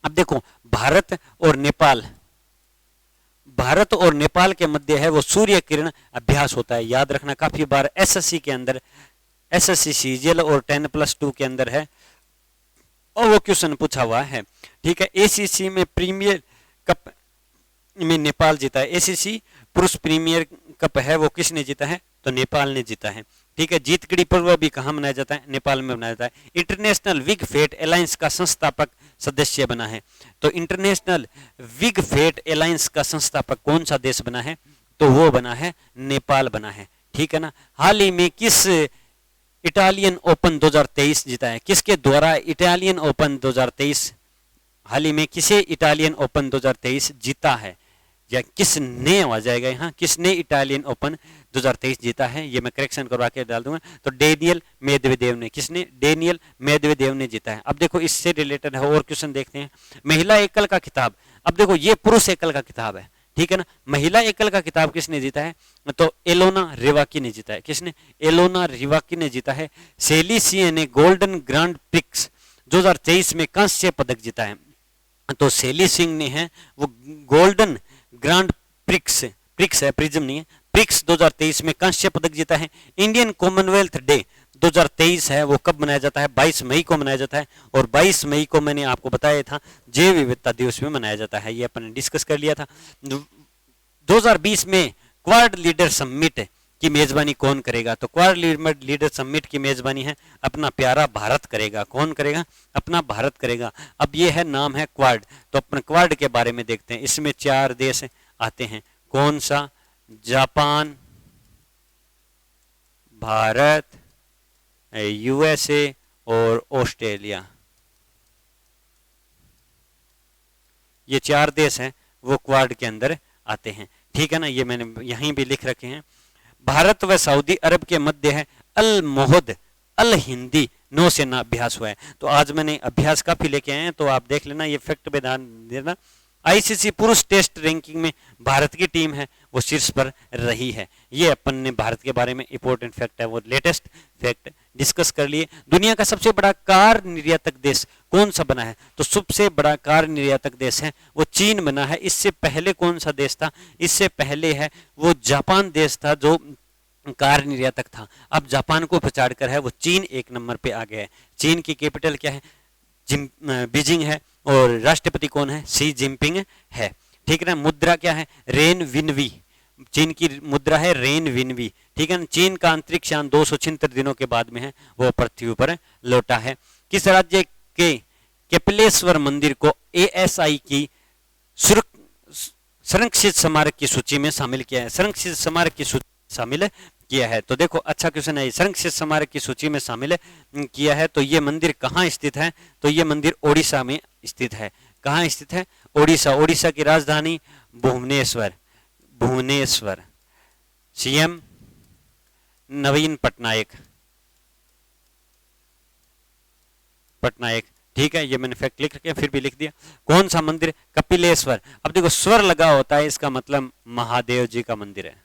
अब देखो भारत और नेपाल के मध्य है वो सूर्य किरण अभ्यास होता है। याद रखना, काफी बार एसएससी के अंदर, एसएससी सीजीएल और 10+2 के अंदर है और वो क्वेश्चन पूछा हुआ है। ठीक है, एसीसी में प्रीमियर कप में नेपाल जीता है। एसीसी पुरुष प्रीमियर कप है वो किसने जीता है, तो नेपाल ने जीता है। ठीक है, जीतगढ़ी पर्व भी कहाँ मनाया जाता है, नेपाल में मनाया जाता है। इंटरनेशनल विग फेट अलायंस का संस्थापक सदस्य बना है, तो इंटरनेशनल विग फेट अलायंस का संस्थापक कौन सा देश बना है, तो वो बना है नेपाल बना है। ठीक है ना। हाल ही में किस इटालियन ओपन 2023 जीता है, किसके द्वारा इटालियन ओपन 2023, हाल ही में किसे इटालियन ओपन 2023 जीता है, या किसने आ जाएगा यहाँ, किसने इटालियन ओपन 2023 जीता है, ये मैं करेक्शन करवा के डाल दूंगा। तो डेनियल मेदवेदेव ने, किसने, डेनियल मेदवेदेव ने जीता है। अब देखो इससे रिलेटेड है और क्वेश्चन देखते हैं। महिला एकल का खिताब, अब देखो ये पुरुष एकल का खिताब है, ठीक है ना। महिला एकल का खिताब किसने जीता है, तो एलोना रिवाकी ने जीता है। किसने, एलोना रिवाकी ने जीता है। सेली सिंह ने गोल्डन ग्रांड प्रिक्स 2023 में कांस्य पदक जीता है, तो सेली सिंह ने है वो गोल्डन ग्रांड प्रिक्स, प्रिक्स है प्रिज्म नहीं है, प्रिक्स 2023 में कांस्य पदक जीता है। इंडियन कॉमनवेल्थ डे 2023 है वो कब मनाया जाता है, 22 मई को मनाया जाता है, और 22 मई को मैंने आपको बताया था जैव विविधता दिवस में मनाया जाता है, ये अपन ने डिस्कस कर लिया था। 2020 में क्वाड लीडर समिट की मेजबानी कौन करेगा, तो क्वाड लीडर समिट की मेजबानी है अपना प्यारा भारत करेगा। कौन करेगा, अपना भारत करेगा। अब ये है नाम है क्वाड, तो अपन क्वाड के बारे में देखते हैं। इसमें 4 देश आते हैं, कौन सा, जापान, भारत, यूएसए और ऑस्ट्रेलिया, ये 4 देश हैं वो क्वाड के अंदर आते हैं। ठीक है ना, ये मैंने यहीं भी लिख रखे हैं। भारत व सऊदी अरब के मध्य है अल मोहद अल हिंदी नौसेना अभ्यास हुआ है। तो आज मैंने अभ्यास काफी लेके आए हैं, तो आप देख लेना, ये फैक्ट पे ध्यान देना। आईसीसी पुरुष टेस्ट रैंकिंग में भारत की टीम है वो शीर्ष पर रही है। ये अपन ने भारत के बारे में इंपॉर्टेंट फैक्ट है वो लेटेस्ट फैक्ट डिस्कस कर लिए। दुनिया का सबसे बड़ा कार निर्यातक देश कौन सा बना है, तो सबसे बड़ा कार निर्यातक देश है वो चीन बना है। इससे पहले कौन सा देश था, इससे पहले है वो जापान देश था जो कार निर्यातक था। अब जापान को पछाड़ कर है वो चीन 1 नंबर पे आ गया है। चीन की कैपिटल क्या है, बीजिंग है, और राष्ट्रपति कौन है, शी जिनपिंग है। ठीक है ना। मुद्रा क्या है, रेन विनवी, चीन की मुद्रा है रेन विनवी। ठीक है ना। चीन का अंतरिक्ष यान 276 दिनों के बाद में है वो पृथ्वी पर लौटा है। किस राज्य के कपिलेश्वर मंदिर को एएसआई की संरक्षित स्मारक की सूची में शामिल किया है, संरक्षित स्मारक की सूची शामिल किया है। तो देखो अच्छा क्वेश्चन है, संरक्षित स्मारक की सूची में शामिल किया है। तो ये मंदिर कहाँ स्थित है, तो ये मंदिर ओडिशा में स्थित है। कहाँ स्थित है, ओडिशा। ओडिशा की राजधानी भुवनेश्वर, भुवनेश्वर। सीएम नवीन पटनायक, पटनायक। ठीक है, ये मैंने फैक्ट लिख रखे, फिर भी लिख दिया। कौन सा मंदिर, कपिलेश्वर। अब देखो स्वर लगा होता है, इसका मतलब महादेव जी का मंदिर है,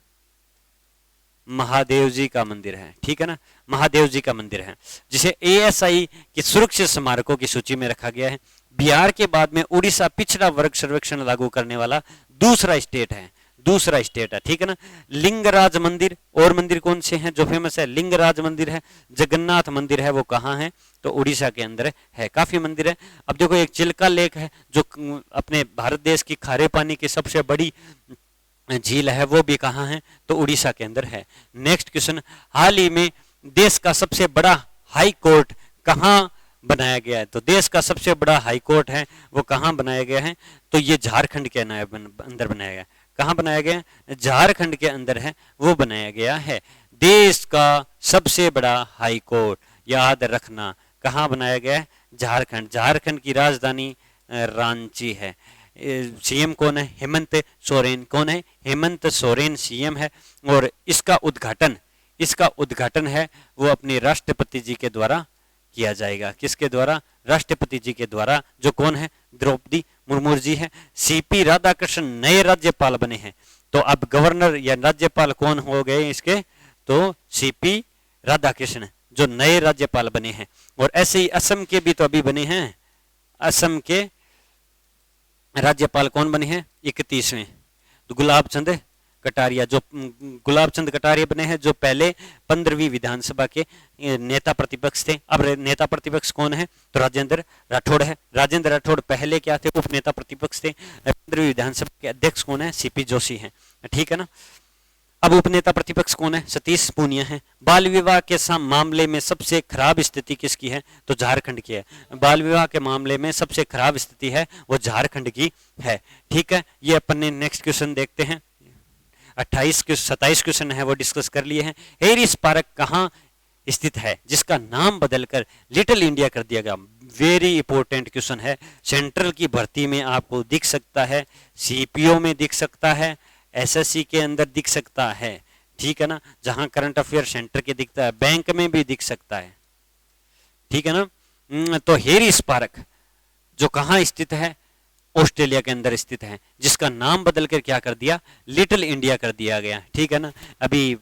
महादेव जी का मंदिर है। ठीक है ना, महादेव जी का मंदिर है, जिसे एएसआई की सुरक्षित स्मारकों की सूची में रखा गया है। बिहार के बाद में उड़ीसा पिछड़ा वर्ग सर्वेक्षण लागू करने वाला दूसरा स्टेट है, दूसरा स्टेट है। ठीक है ना। लिंगराज मंदिर, और मंदिर कौन से हैं जो फेमस है, लिंगराज मंदिर है, जगन्नाथ मंदिर है, वो कहाँ है, तो उड़ीसा के अंदर है। काफी मंदिर है। अब देखो एक चिल्का लेक है जो अपने भारत देश की खारे पानी की सबसे बड़ी झील है, वो भी कहाँ है, तो उड़ीसा के अंदर है। नेक्स्ट क्वेश्चन, हाल ही में देश का सबसे बड़ा हाई कोर्ट कहाँ बनाया गया है, तो देश का सबसे बड़ा हाई कोर्ट है वो कहाँ बनाया गया है, तो ये झारखंड के अंदर बनाया गया। कहाँ बनाया गया, झारखंड के अंदर है वो बनाया गया है। देश का सबसे बड़ा हाई कोर्ट याद रखना कहाँ बनाया गया है, झारखंड। झारखंड की राजधानी रांची है। सीएम कौन है, हेमंत सोरेन। कौन है, हेमंत सोरेन सीएम है। और इसका उद्घाटन है वो अपने राष्ट्रपति जी के द्वारा किया जाएगा। किसके द्वारा, राष्ट्रपति जी के द्वारा, जो कौन है, द्रौपदी मुर्मू जी है। सीपी राधाकृष्णन नए राज्यपाल बने हैं। तो अब गवर्नर या राज्यपाल कौन हो गए इसके, तो सीपी राधाकृष्णन जो नए राज्यपाल बने हैं। और ऐसे ही असम के भी तो अभी बने हैं, असम के राज्यपाल कौन बने हैं, 31वें, तो गुलाब चंद कटारिया, जो गुलाब चंद कटारिया बने हैं, जो पहले 15वीं विधानसभा के नेता प्रतिपक्ष थे। अब नेता प्रतिपक्ष कौन है, तो राजेंद्र राठौड़ है। राजेंद्र राठौड़ पहले क्या थे, उप नेता प्रतिपक्ष थे। 15वीं विधानसभा के अध्यक्ष कौन है? सीपी जोशी हैं, ठीक है ना। अब उपनेता प्रतिपक्ष कौन है? सतीश पूनिया है। बाल विवाह के मामले में सबसे खराब स्थिति किसकी है? तो झारखंड की है। बाल विवाह के मामले में सबसे खराब स्थिति है वो झारखंड की है, ठीक है। ये अपन ने नेक्स्ट क्वेश्चन देखते हैं। 27 क्वेश्चन है वो डिस्कस कर लिए हैं। हैरिस पार्क कहाँ स्थित है जिसका नाम बदलकर लिटिल इंडिया कर दिया गया? वेरी इंपॉर्टेंट क्वेश्चन है। सेंट्रल की भर्ती में आपको दिख सकता है, सीपीओ में दिख सकता है, एसएससी के अंदर दिख सकता है, ठीक है ना। जहां करंट अफेयर सेंटर के दिखता है, बैंक में भी दिख सकता है, ठीक है ना। तो हैरिस पार्क जो कहाँ स्थित है? ऑस्ट्रेलिया के अंदर स्थित है, जिसका नाम बदलकर क्या कर दिया? लिटिल इंडिया कर दिया गया, ठीक है ना। अभी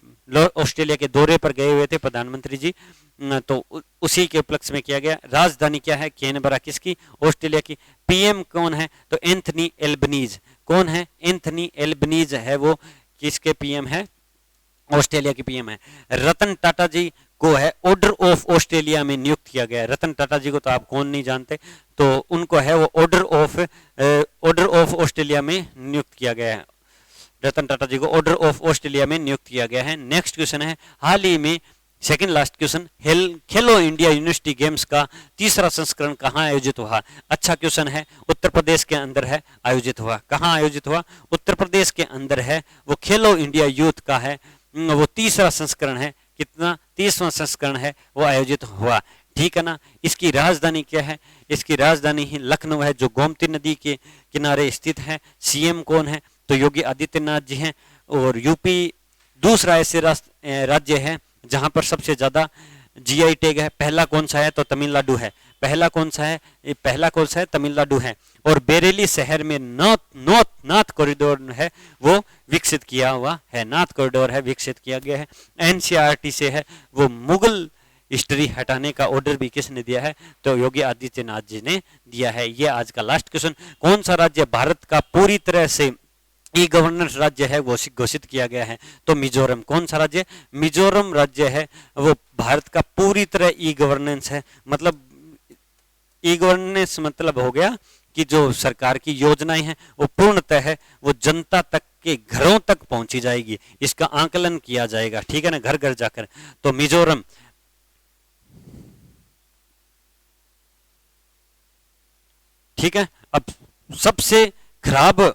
ऑस्ट्रेलिया के दौरे पर गए हुए थे प्रधानमंत्री जी, तो उसी के उपलक्ष्य में किया गया। राजधानी क्या है? कैनबरा, किसकी? ऑस्ट्रेलिया की। पीएम कौन है? तो एंथनी एल्बनीज। कौन है? एंथनी एल्बनीज है वो, किसके पीएम है? ऑस्ट्रेलिया की पीएम है। रतन टाटा जी को है ऑर्डर ऑफ ऑस्ट्रेलिया में नियुक्त किया गया है। रतन टाटा जी को तो आप कौन नहीं जानते, तो उनको है वो ऑर्डर ऑफ ऑस्ट्रेलिया में नियुक्त किया गया है। रतन टाटा जी को ऑर्डर ऑफ ऑस्ट्रेलिया में नियुक्त किया गया है। नेक्स्ट क्वेश्चन है, हाल ही में सेकंड लास्ट क्वेश्चन, खेलो इंडिया यूनिवर्सिटी गेम्स का तीसरा संस्करण कहाँ आयोजित हुआ? अच्छा क्वेश्चन है। उत्तर प्रदेश के अंदर है आयोजित हुआ। कहाँ आयोजित हुआ? उत्तर प्रदेश के अंदर है वो। खेलो इंडिया यूथ का है वो तीसरा संस्करण है। कितना? 30वां संस्करण है वो आयोजित हुआ, ठीक है ना। इसकी राजधानी क्या है? इसकी राजधानी ही लखनऊ है, जो गोमती नदी के किनारे स्थित है। सीएम कौन है? तो योगी आदित्यनाथ जी हैं। और यूपी दूसरा ऐसे राज्य है जहां पर सबसे ज्यादा जीआई टैग है। पहला कौन सा है? तो तमिलनाडु है। पहला कौन सा है? पहला कौन सा है? तमिलनाडु है। और बरेली शहर में नाथ कॉरिडोर है वो विकसित किया हुआ है। नाथ कॉरिडोर है विकसित किया गया है। एनसीईआरटी से है वो मुगल हिस्ट्री हटाने का ऑर्डर भी किसने दिया है? तो योगी आदित्यनाथ जी ने दिया है। ये आज का लास्ट क्वेश्चन। कौन सा राज्य भारत का पूरी तरह से ई गवर्नेंस राज्य है वो घोषित किया गया है? तो मिजोरम। कौन सा राज्य? मिजोरम राज्य है वो भारत का पूरी तरह ई गवर्नेंस है। मतलब ई गवर्नेंस मतलब हो गया कि जो सरकार की योजनाएं हैं वो पूर्णतः है वो जनता तक के घरों तक पहुंची जाएगी। इसका आंकलन किया जाएगा, ठीक है ना, घर घर जाकर। तो मिजोरम, ठीक है। अब सबसे खराब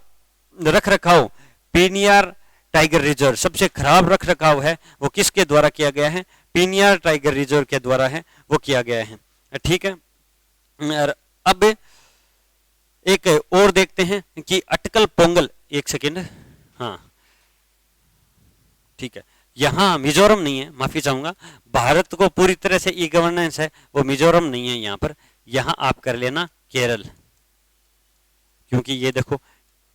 रख रखाव पीनियार टाइगर रिजर्व, सबसे खराब रख रखाव है वो किसके द्वारा किया गया है? पीनियार टाइगर रिजर्व के द्वारा है वो किया गया है, ठीक है। और अब एक और देखते हैं कि अटकल पोंगल, एक सेकेंड, हाँ ठीक है, यहाँ मिजोरम नहीं है, माफी चाहूंगा। भारत को पूरी तरह से ई गवर्नेंस है वो मिजोरम नहीं है यहाँ पर। यहाँ आप कर लेना केरल, क्योंकि ये देखो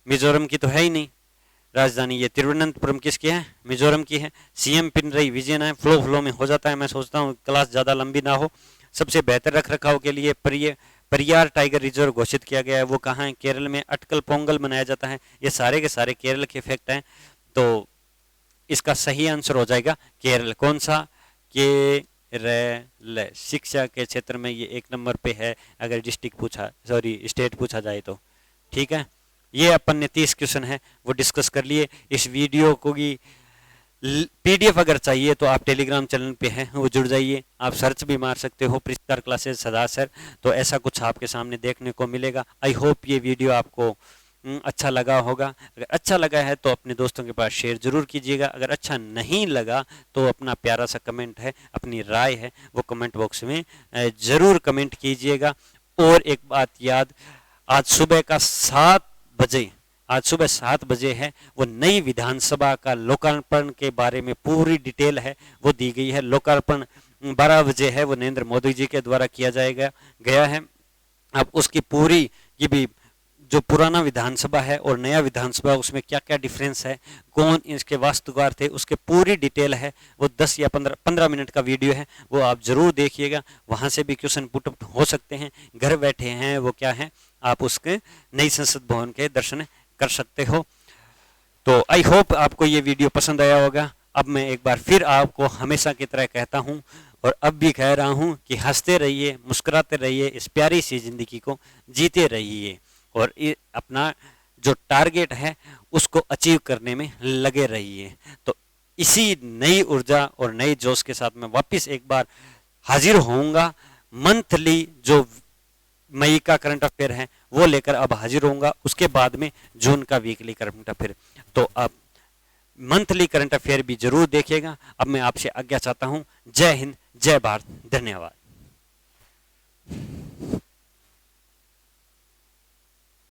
मिजोरम की तो है ही नहीं राजधानी। ये तिरुवनंतपुरम किसकी है? मिजोरम की है। सीएम पिनरई विजयन है। फ्लो में हो जाता है। मैं सोचता हूँ क्लास ज्यादा लंबी ना हो। सबसे बेहतर रख रखाव के लिए परियार टाइगर रिजर्व घोषित किया गया है वो कहाँ है? केरल में। अटकल पोंगल मनाया जाता है। ये सारे के सारे केरल के इफेक्ट हैं, तो इसका सही आंसर हो जाएगा केरल। कौन सा? केरल। शिक्षा के क्षेत्र में ये 1 नंबर पे है अगर स्टेट पूछा जाए तो, ठीक है। ये अपन ने 30 क्वेश्चन है वो डिस्कस कर लिए। इस वीडियो को की पीडीएफ अगर चाहिए तो आप टेलीग्राम चैनल पे हैं वो जुड़ जाइए। आप सर्च भी मार सकते हो प्रिस्कार क्लासेस सरदार सर, तो ऐसा कुछ आपके सामने देखने को मिलेगा। आई होप ये वीडियो आपको अच्छा लगा होगा। अगर अच्छा लगा है तो अपने दोस्तों के पास शेयर जरूर कीजिएगा। अगर अच्छा नहीं लगा तो अपना प्यारा सा कमेंट है, अपनी राय है वो कमेंट बॉक्स में जरूर कमेंट कीजिएगा। और एक बात याद, आज सुबह 7 बजे है वो नई विधानसभा का लोकार्पण के बारे में पूरी डिटेल है वो दी गई है। लोकार्पण 12 बजे है वो नरेंद्र मोदी जी के द्वारा किया गया है। अब उसकी पूरी ये भी जो पुराना विधानसभा है और नया विधानसभा उसमें क्या क्या डिफरेंस है, कौन इसके वास्तुकार थे, उसके पूरी डिटेल है वो 10 या 15 मिनट का वीडियो है वो आप जरूर देखिएगा। वहां से भी क्वेश्चन पुट अप हो सकते हैं। घर बैठे हैं वो क्या है, आप उसके नई संसद भवन के दर्शन कर सकते हो। तो आई होप आपको ये वीडियो पसंद आया होगा। अब मैं एक बार फिर आपको हमेशा की तरह कहता हूँ और अब भी कह रहा हूँ कि हंसते रहिए, मुस्कुराते रहिए, इस प्यारी सी जिंदगी को जीते रहिए और अपना जो टारगेट है उसको अचीव करने में लगे रहिए। तो इसी नई ऊर्जा और नई जोश के साथ मैं वापस एक बार हाजिर होऊंगा। मंथली जो मई का करंट अफेयर है वो लेकर अब हाजिर होऊंगा, उसके बाद में जून का वीकली करंट अफेयर। तो अब मंथली करंट अफेयर भी जरूर देखिएगा। अब मैं आपसे आज्ञा चाहता हूं। जय हिंद, जय भारत, धन्यवाद।